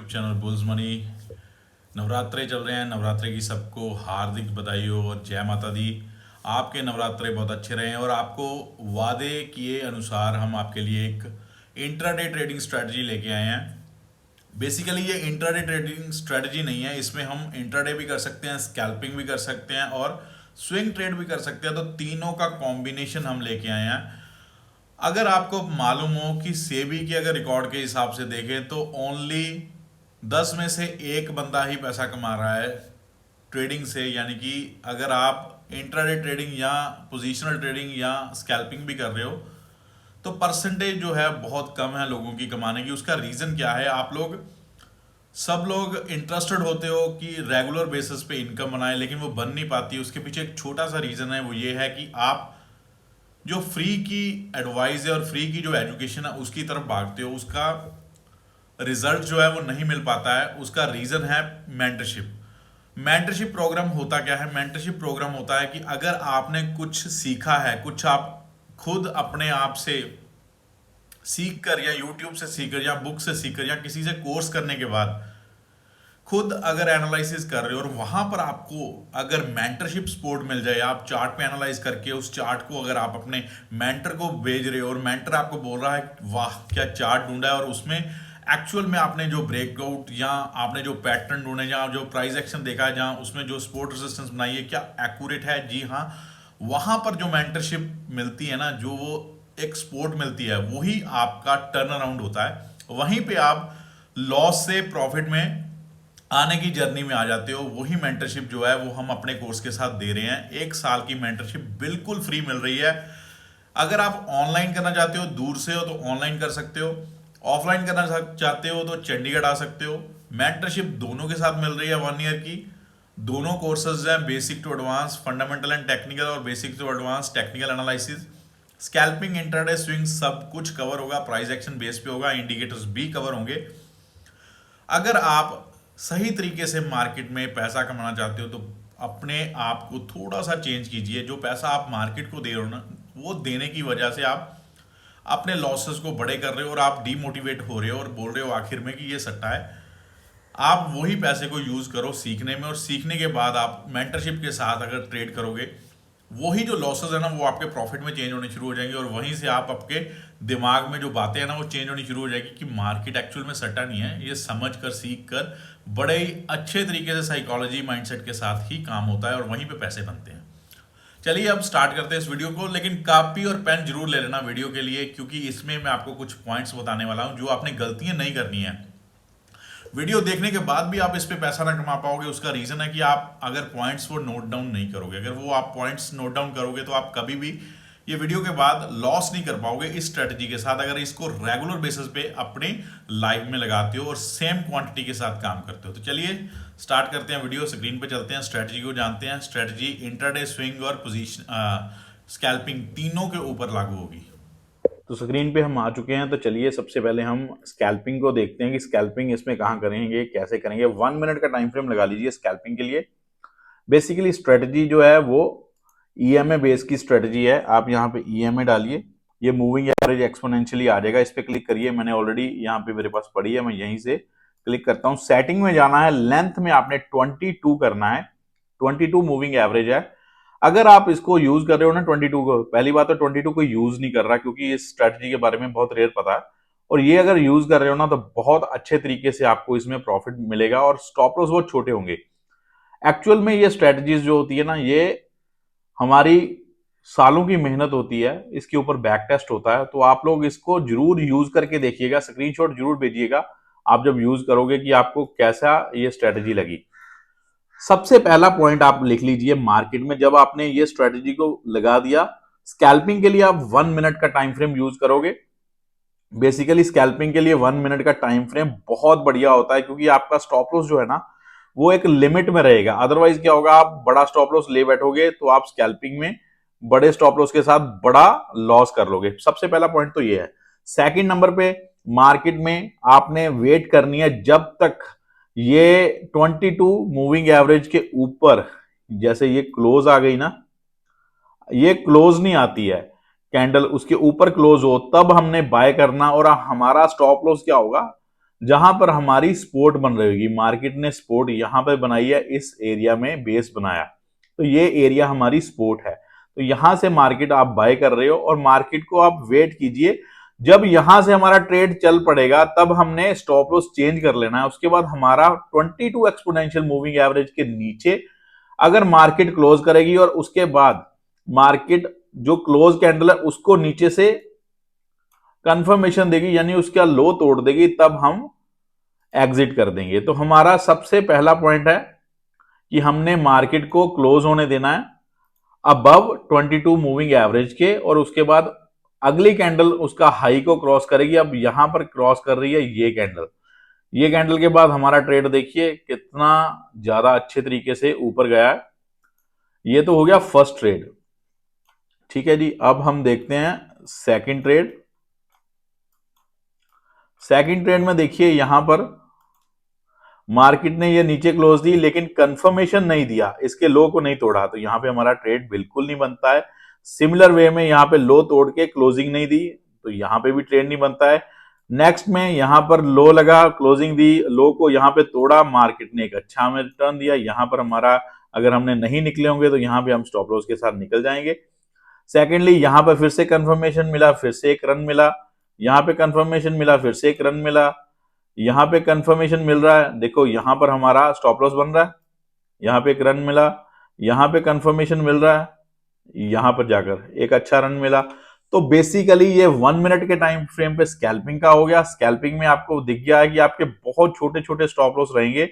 Channel bulls money. नवरात्रे चल रहे हैं, नवरात्रे की सबको हार्दिक बधाई हो और जय माता दी। आपके नवरात्रे बहुत अच्छे रहे हैं और आपको वादे किए अनुसार हम आपके लिए एक इंट्राडे ट्रेडिंग स्ट्रेटजी लेके आए हैं। बेसिकली ये इंट्राडे ट्रेडिंग स्ट्रेटजी नहीं है, इसमें हम इंट्राडे भी कर सकते हैं, स्कैल्पिंग भी कर सकते हैं और स्विंग ट्रेड भी कर सकते हैं। तो तीनों का कॉम्बिनेशन हम लेके आए हैं। अगर आपको मालूम हो कि सेबी के अगर रिकॉर्ड के हिसाब से देखें तो ओनली 10 में से एक बंदा ही पैसा कमा रहा है ट्रेडिंग से। यानी कि अगर आप इंट्राडे ट्रेडिंग या पोजीशनल ट्रेडिंग या स्कैल्पिंग भी कर रहे हो तो परसेंटेज जो है बहुत कम है लोगों की कमाने की। उसका रीज़न क्या है? आप लोग सब लोग इंटरेस्टेड होते हो कि रेगुलर बेसिस पे इनकम बनाए, लेकिन वो बन नहीं पाती। उसके पीछे एक छोटा सा रीज़न है, वो ये है कि आप जो फ्री की एडवाइस है और फ्री की जो एजुकेशन है उसकी तरफ भागते हो, उसका रिजल्ट जो है वो नहीं मिल पाता है। उसका रीज़न है मेंटरशिप। मेंटरशिप प्रोग्राम होता क्या है? मेंटरशिप प्रोग्राम होता है कि अगर आपने कुछ सीखा है, कुछ आप खुद अपने आप से सीख कर या यूट्यूब से सीख कर या बुक से सीख कर या किसी से कोर्स करने के बाद खुद अगर एनालिसिस कर रहे हो और वहां पर आपको अगर मेंटरशिप सपोर्ट मिल जाए, आप चार्ट पे एनालाइज करके उस चार्ट को अगर आप अपने मेंटर को भेज रहे हो और मेंटर आपको बोल रहा है वाह क्या चार्ट ढूंढा है, और उसमें एक्चुअल में आपने जो ब्रेकआउट या आपने जो पैटर्न ढूंढे या जो प्राइस एक्शन देखा है, जहां उसमें जो सपोर्ट रेजिस्टेंस बनाई है क्या एक्यूरेट है, जी हाँ, वहां पर जो मेंटरशिप मिलती है ना, जो वो एक सपोर्ट मिलती है, वही आपका टर्न अराउंड होता है। वहीं पे आप लॉस से प्रॉफिट में आने की जर्नी में आ जाते हो। वही मेंटरशिप जो है वो हम अपने कोर्स के साथ दे रहे हैं। 1 साल की मेंटरशिप बिल्कुल फ्री मिल रही है। अगर आप ऑनलाइन करना चाहते हो, दूर से हो तो ऑनलाइन कर सकते हो, ऑफलाइन करना चाहते हो तो चंडीगढ़ आ सकते हो। मेंटरशिप दोनों के साथ मिल रही है 1 ईयर की। दोनों कोर्सेज हैं, basic to advance, fundamental and technical और basic to advance technical analysis. Scalping, intraday, swing सब कुछ कवर होगा, प्राइस एक्शन बेस पे होगा, इंडिकेटर्स भी कवर होंगे। अगर आप सही तरीके से मार्केट में पैसा कमाना चाहते हो तो अपने आप को थोड़ा सा चेंज कीजिए। जो पैसा आप मार्केट को दे रहे हो ना, वो देने की वजह से आप अपने लॉसेस को बड़े कर रहे हो और आप डीमोटिवेट हो रहे हो और बोल रहे हो आखिर में कि ये सट्टा है। आप वही पैसे को यूज करो सीखने में, और सीखने के बाद आप मेंटरशिप के साथ अगर ट्रेड करोगे, वही जो लॉसेस है ना वो आपके प्रॉफिट में चेंज होने शुरू हो जाएंगे। और वहीं से आप आपके दिमाग में जो बातें हैं ना वो चेंज होनी शुरू हो जाएगी कि मार्केट एक्चुअल में सट्टा नहीं है। ये समझ कर, सीख कर, बड़े ही अच्छे तरीके से साइकोलॉजी माइंडसेट के साथ ही काम होता है और वहीं पे पैसे बनते हैं। चलिए अब स्टार्ट करते हैं इस वीडियो को, लेकिन कॉपी और पेन जरूर ले लेना वीडियो के लिए, क्योंकि इसमें मैं आपको कुछ पॉइंट्स बताने वाला हूं जो आपने गलतियां नहीं करनी है। वीडियो देखने के बाद भी आप इस पे पैसा ना कमा पाओगे, उसका रीजन है कि आप अगर पॉइंट्स वो नोट डाउन नहीं करोगे। अगर वो आप पॉइंट्स नोट डाउन करोगे तो आप कभी भी ये वीडियो के बाद लॉस नहीं कर पाओगे इस स्ट्रेटजी के साथ, अगर इसको रेगुलर बेसिस पे अपनी लाइफ में लगाते हो और सेम क्वांटिटी के साथ काम करते हो। तो चलिए स्टार्ट करते हैं वीडियो, स्क्रीन पे चलते हैं, स्ट्रेटजी को जानते हैं। स्ट्रेटजी इंट्राडे, स्विंग और पोजीशन स्कैल्पिंग तीनों के ऊपर लागू होगी। तो स्क्रीन पे हम आ चुके हैं। तो चलिए सबसे पहले हम स्कैल्पिंग को देखते हैं कि स्कैल्पिंग इसमें कहाँ करेंगे, कैसे करेंगे। 1 मिनट का टाइम फ्रेम लगा लीजिए स्कैल्पिंग के लिए। बेसिकली स्ट्रेटजी जो है वो ईएमए बेस की स्ट्रेटजी है। आप यहाँ पे ईएमए डालिए, ये मूविंग एवरेज एक्सपोनेंशियली आ जाएगा। इस पे क्लिक करिए, मैंने ऑलरेडी यहाँ पे मेरे पास पड़ी है, मैं यहीं से क्लिक करता हूँ। सेटिंग में जाना है, लेंथ में आपने 22 करना है। 22 मूविंग एवरेज है। अगर आप इसको यूज कर रहे हो ना 22 को, पहली बात तो 22 को यूज नहीं कर रहा क्योंकि इस स्ट्रेटजी के बारे में बहुत रेयर पता है। और ये अगर यूज कर रहे हो ना तो बहुत अच्छे तरीके से आपको इसमें प्रॉफिट मिलेगा और स्टॉप लॉस बहुत छोटे होंगे। एक्चुअल में ये स्ट्रेटजीज जो होती है ना, ये हमारी सालों की मेहनत होती है, इसके ऊपर बैक टेस्ट होता है। तो आप लोग इसको जरूर यूज करके देखिएगा, स्क्रीनशॉट जरूर भेजिएगा आप जब यूज करोगे कि आपको कैसा ये स्ट्रेटजी लगी। सबसे पहला पॉइंट आप लिख लीजिए, मार्केट में जब आपने ये स्ट्रेटजी को लगा दिया, स्कैल्पिंग के लिए आप 1 मिनट का टाइम फ्रेम यूज करोगे। बेसिकली स्कैल्पिंग के लिए 1 मिनट का टाइम फ्रेम बहुत बढ़िया होता है क्योंकि आपका स्टॉप लॉस जो है ना वो एक लिमिट में रहेगा। अदरवाइज क्या होगा, आप बड़ा स्टॉप लॉस ले बैठोगे तो आप स्कैल्पिंग में बड़े स्टॉप लॉस के साथ बड़ा लॉस कर लोगे। सबसे पहला पॉइंट तो ये है। सेकंड नंबर पे, मार्केट में आपने वेट करनी है जब तक ये 22 मूविंग एवरेज के ऊपर, जैसे ये क्लोज आ गई ना, ये क्लोज नहीं आती है कैंडल, उसके ऊपर क्लोज हो तब हमने बाय करना। और हमारा स्टॉप लॉस क्या होगा, जहां पर हमारी सपोर्ट बन रही होगी, मार्केट ने सपोर्ट यहां पर बनाई है, इस एरिया में बेस बनाया, तो ये एरिया हमारी सपोर्ट है। तो यहां से मार्केट आप बाय कर रहे हो और मार्केट को आप वेट कीजिए, जब यहां से हमारा ट्रेड चल पड़ेगा तब हमने स्टॉप लॉस चेंज कर लेना है। उसके बाद हमारा 22 एक्सपोनेंशियल मूविंग एवरेज के नीचे अगर मार्केट क्लोज करेगी और उसके बाद मार्केट जो क्लोज कैंडल है उसको नीचे से कंफर्मेशन देगी, यानी उसका लो तोड़ देगी, तब हम एग्जिट कर देंगे। तो हमारा सबसे पहला पॉइंट है कि हमने मार्केट को क्लोज होने देना है अबव 22 मूविंग एवरेज के, और उसके बाद अगली कैंडल उसका हाई को क्रॉस करेगी। अब यहां पर क्रॉस कर रही है ये कैंडल, ये कैंडल के बाद हमारा ट्रेड देखिए कितना ज्यादा अच्छे तरीके से ऊपर गया है। ये तो हो गया फर्स्ट ट्रेड, ठीक है जी। अब हम देखते हैं सेकंड ट्रेड। सेकंड ट्रेड में देखिए यहां पर मार्केट ने ये नीचे क्लोज दी लेकिन कंफर्मेशन नहीं दिया, इसके लो को नहीं तोड़ा, तो यहां पे हमारा ट्रेड बिल्कुल नहीं बनता है। सिमिलर वे में यहां पे लो तोड़ के क्लोजिंग नहीं दी, तो यहां पे भी ट्रेड नहीं बनता है। नेक्स्ट में यहां पर लो लगा, क्लोजिंग दी, लो को यहां पे तोड़ा, मार्केट ने एक अच्छा हमें रिटर्न दिया। यहां पर हमारा अगर हमने नहीं निकले होंगे तो यहां पे हम स्टॉप लॉस के साथ निकल जाएंगे। सेकेंडली यहां पर फिर से कंफर्मेशन मिला, फिर से एक रन मिला, यहां पे कंफर्मेशन मिला, फिर से एक रन मिला, यहां पे कंफर्मेशन मिल रहा है, देखो यहां पर हमारा स्टॉप लॉस बन रहा है, यहां पे एक रन मिला, यहां पे कंफर्मेशन मिल रहा है, यहां पर जाकर एक अच्छा रन मिला। तो बेसिकली ये 1 मिनट के टाइम फ्रेम पे स्कैल्पिंग का हो गया। स्कैल्पिंग में आपको दिख गया है कि आपके बहुत छोटे छोटे स्टॉप लॉस रहेंगे।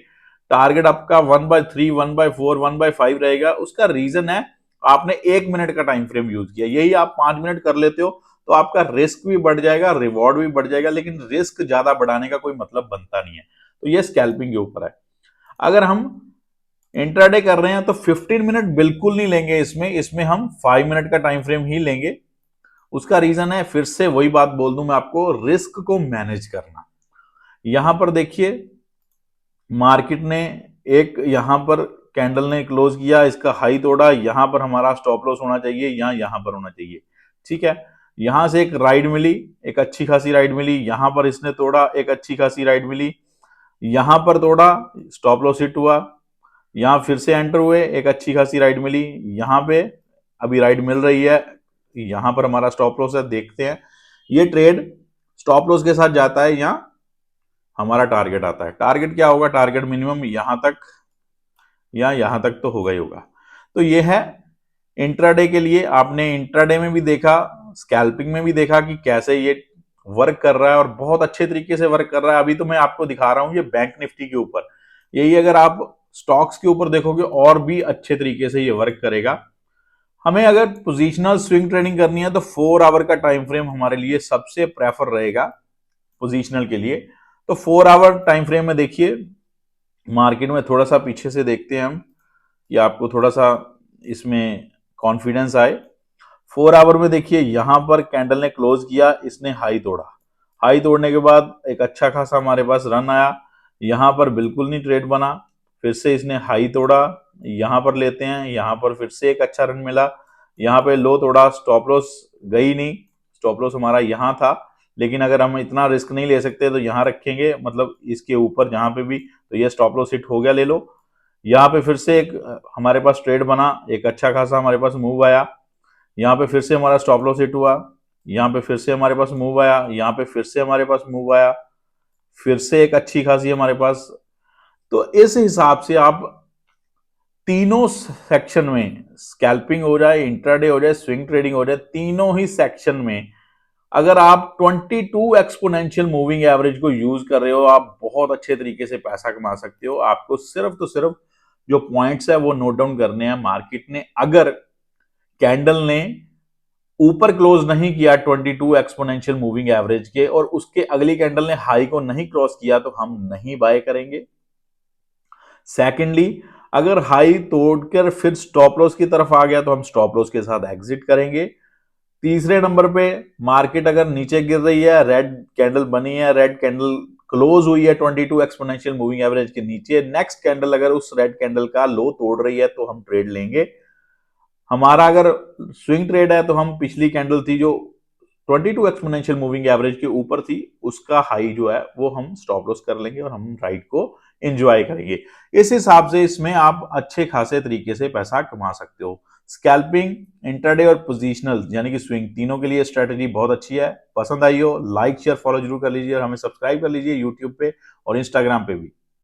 टारगेट आपका 1/3, 1/4, 1/5 रहेगा। उसका रीजन है आपने 1 मिनट का टाइम फ्रेम यूज किया। यही आप 5 मिनट कर लेते हो तो आपका रिस्क भी बढ़ जाएगा, रिवॉर्ड भी बढ़ जाएगा, लेकिन रिस्क ज्यादा बढ़ाने का कोई मतलब बनता नहीं है। तो ये स्कैल्पिंग के ऊपर है। अगर हम इंट्राडे कर रहे हैं तो 15 मिनट बिल्कुल नहीं लेंगे, इसमें इसमें हम 5 मिनट का टाइम फ्रेम ही लेंगे। उसका रीजन है, फिर से वही बात बोल दूं मैं आपको, रिस्क को मैनेज करना। यहां पर देखिए मार्केट ने एक यहां पर कैंडल ने क्लोज किया, इसका हाई तोड़ा, यहां पर हमारा स्टॉप लॉस होना चाहिए, यहां पर होना चाहिए, ठीक है। यहां से एक राइड मिली, एक अच्छी खासी राइड मिली, यहां पर इसने तोड़ा, एक अच्छी खासी राइड मिली, यहां पर तोड़ा, स्टॉप लॉस हिट हुआ, यहां फिर से एंटर हुए, एक अच्छी खासी राइड मिली, यहां पे अभी राइड मिल रही है, यहां पर हमारा स्टॉप लॉस है। देखते हैं ये ट्रेड स्टॉप लॉस के साथ जाता है, यहां हमारा टारगेट आता है। टारगेट क्या होगा, टारगेट मिनिमम यहां तक या यहां तक तो होगा ही होगा। तो ये है इंट्राडे के लिए। आपने इंट्राडे में भी देखा, स्कैल्पिंग में भी देखा कि कैसे ये वर्क कर रहा है और बहुत अच्छे तरीके से वर्क कर रहा है। अभी तो मैं आपको दिखा रहा हूं ये बैंक निफ्टी के ऊपर, यही अगर आप स्टॉक्स के ऊपर देखोगे और भी अच्छे तरीके से ये वर्क करेगा। हमें अगर पोजिशनल स्विंग ट्रेडिंग करनी है तो 4 आवर का टाइम फ्रेम हमारे लिए सबसे प्रेफर रहेगा पोजिशनल के लिए। तो 4 आवर टाइम फ्रेम में देखिए मार्केट में थोड़ा सा पीछे से देखते हैं हम, या आपको थोड़ा सा इसमें कॉन्फिडेंस आए। 4 आवर में देखिए यहां पर कैंडल ने क्लोज किया, इसने हाई तोड़ा, हाई तोड़ने के बाद एक अच्छा खासा हमारे पास रन आया, यहां पर बिल्कुल नहीं ट्रेड बना, फिर से इसने हाई तोड़ा, यहां पर लेते हैं, यहां पर फिर से एक अच्छा रन मिला, यहां पे लो तोड़ा, स्टॉप लॉस गई नहीं, स्टॉप लॉस हमारा यहां था, लेकिन अगर हम इतना रिस्क नहीं ले सकते तो यहां रखेंगे, मतलब इसके ऊपर जहां पे भी, तो ये स्टॉप लॉस हिट हो गया, ले लो। यहाँ पे फिर से एक हमारे पास ट्रेड बना, एक अच्छा खासा हमारे पास मूव आया, यहाँ पे फिर से हमारा स्टॉप लॉस हिट हुआ, यहाँ पे फिर से हमारे पास मूव आया, यहाँ पे फिर से हमारे पास मूव आया, फिर से एक अच्छी खासी हमारे पास। तो इस हिसाब से आप तीनों सेक्शन में, स्कैल्पिंग हो जाए, इंट्राडे हो जाए, स्विंग ट्रेडिंग हो जाए, तीनों ही सेक्शन में अगर आप 22 एक्सपोनेंशियल मूविंग एवरेज को यूज कर रहे हो, आप बहुत अच्छे तरीके से पैसा कमा सकते हो। आपको सिर्फ तो सिर्फ जो पॉइंट्स है वो नोट डाउन करने हैं। मार्केट ने अगर कैंडल ने ऊपर क्लोज नहीं किया 22 एक्सपोनेंशियल मूविंग एवरेज के और उसके अगली कैंडल ने हाई को नहीं क्रॉस किया तो हम नहीं बाय करेंगे। सेकेंडली अगर हाई तोड़कर फिर स्टॉप लॉस की तरफ आ गया तो हम स्टॉप लॉस के साथ एग्जिट करेंगे। तीसरे नंबर पे मार्केट अगर नीचे गिर रही है, रेड कैंडल बनी है, रेड कैंडल क्लोज हुई है 22 एक्सपोनेंशियल मूविंग एवरेज के नीचे, नेक्स्ट कैंडल अगर उस रेड कैंडल का लो तोड़ रही है तो हम ट्रेड लेंगे। हमारा अगर स्विंग ट्रेड है तो हम पिछली कैंडल थी जो 22 एक्सपोनेंशियल मूविंग एवरेज के ऊपर थी, उसका हाई जो है वो हम स्टॉप लॉस कर लेंगे और हम राइड को एंजॉय करेंगे। इस हिसाब से इसमें आप अच्छे खासे तरीके से पैसा कमा सकते हो। स्कैल्पिंग, इंट्राडे और पोजिशनल यानी कि स्विंग, तीनों के लिए स्ट्रेटजी बहुत अच्छी है। पसंद आई हो लाइक शेयर फॉलो जरूर कर लीजिए और हमें सब्सक्राइब कर लीजिए यूट्यूब पे और इंस्टाग्राम पे भी।